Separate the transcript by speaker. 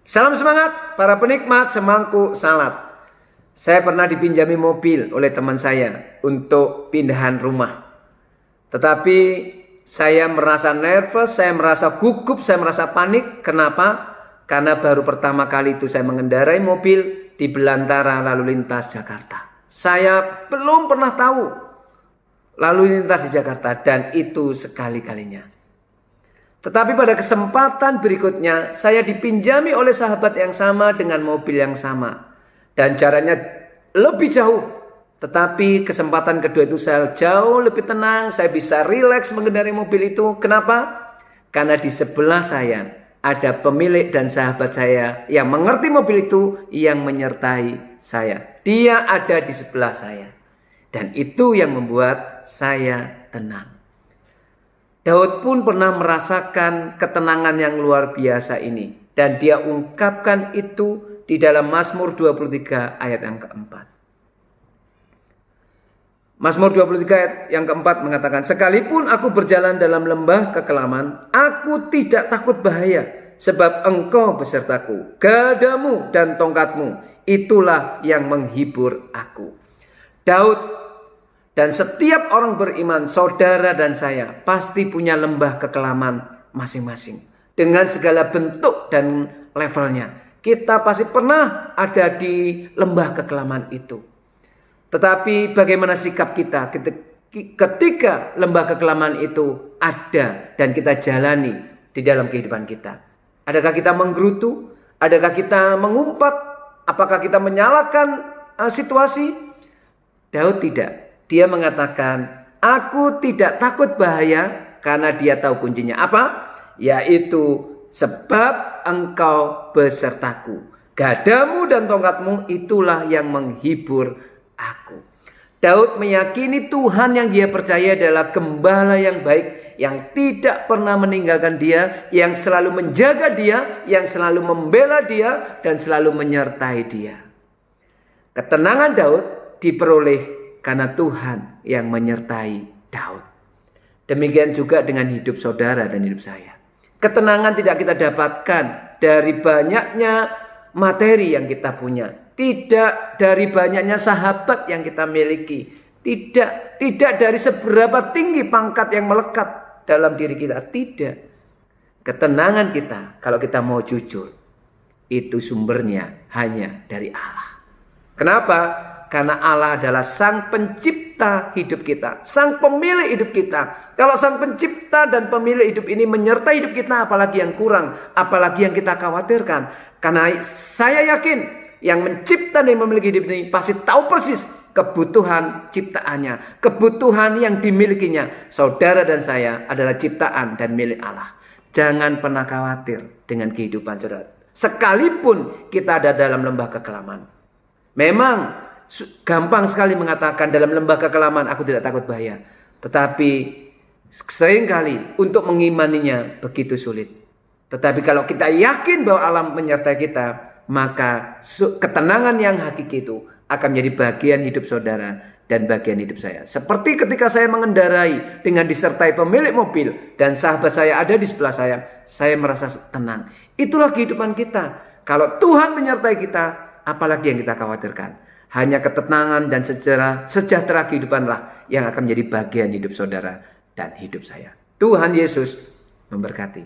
Speaker 1: Salam semangat para penikmat semangkuk salad. Saya pernah dipinjami mobil oleh teman saya untuk pindahan rumah. Tetapi saya merasa nervous, saya merasa gugup, saya merasa panik. Kenapa? Karena baru pertama kali itu saya mengendarai mobil di belantara lalu lintas Jakarta. Saya belum pernah tahu lalu lintas di Jakarta dan itu sekali-kalinya. Tetapi pada kesempatan berikutnya saya dipinjami oleh sahabat yang sama dengan mobil yang sama. Dan jaraknya lebih jauh. Tetapi kesempatan kedua itu saya jauh lebih tenang. Saya bisa rileks mengendarai mobil itu. Kenapa? Karena di sebelah saya ada pemilik dan sahabat saya yang mengerti mobil itu, yang menyertai saya. Dia ada di sebelah saya. Dan itu yang membuat saya tenang. Daud pun pernah merasakan ketenangan yang luar biasa ini. Dan dia ungkapkan itu di dalam Mazmur 23 ayat yang keempat. Mazmur 23 ayat yang keempat mengatakan, sekalipun aku berjalan dalam lembah kekelaman, aku tidak takut bahaya, sebab engkau besertaku. Gadamu dan tongkatmu, itulah yang menghibur aku. Daud dan setiap orang beriman, saudara dan saya, pasti punya lembah kekelaman masing-masing. Dengan segala bentuk dan levelnya. Kita pasti pernah ada di lembah kekelaman itu. Tetapi bagaimana sikap kita ketika lembah kekelaman itu ada dan kita jalani di dalam kehidupan kita? Adakah kita menggerutu? Adakah kita mengumpat? Apakah kita menyalahkan situasi? Daud tidak. Dia mengatakan, aku tidak takut bahaya karena dia tahu kuncinya apa? Yaitu sebab engkau besertaku. Gadamu dan tongkatmu itulah yang menghibur aku. Daud meyakini Tuhan yang dia percaya adalah gembala yang baik, yang tidak pernah meninggalkan dia, yang selalu menjaga dia, yang selalu membela dia, dan selalu menyertai dia. Ketenangan Daud diperoleh karena Tuhan yang menyertai Daud. Demikian juga dengan hidup saudara dan hidup saya. Ketenangan tidak kita dapatkan dari banyaknya materi yang kita punya. Tidak dari banyaknya sahabat yang kita miliki. Tidak dari seberapa tinggi pangkat yang melekat dalam diri kita. Tidak. Ketenangan kita, kalau kita mau jujur, itu sumbernya hanya dari Allah. Kenapa? Karena Allah adalah sang pencipta hidup kita. Sang pemilik hidup kita. Kalau sang pencipta dan pemilik hidup ini menyertai hidup kita, apalagi yang kurang, apalagi yang kita khawatirkan. Karena saya yakin yang mencipta dan memiliki hidup ini pasti tahu persis kebutuhan ciptaannya. Kebutuhan yang dimilikinya. Saudara dan saya adalah ciptaan dan milik Allah. Jangan pernah khawatir dengan kehidupan saudara. Sekalipun kita ada dalam lembah kekelaman. Memang gampang sekali mengatakan dalam lembah kekelaman aku tidak takut bahaya. Tetapi seringkali untuk mengimaninya begitu sulit. Tetapi kalau kita yakin bahwa Allah menyertai kita, maka ketenangan yang hakiki itu akan menjadi bagian hidup saudara dan bagian hidup saya. Seperti ketika saya mengendarai dengan disertai pemilik mobil dan sahabat saya ada di sebelah saya merasa tenang. Itulah kehidupan kita. Kalau Tuhan menyertai kita, apalagi yang kita khawatirkan. Hanya ketenangan dan sejahtera kehidupanlah yang akan menjadi bagian hidup saudara dan hidup saya. Tuhan Yesus memberkati.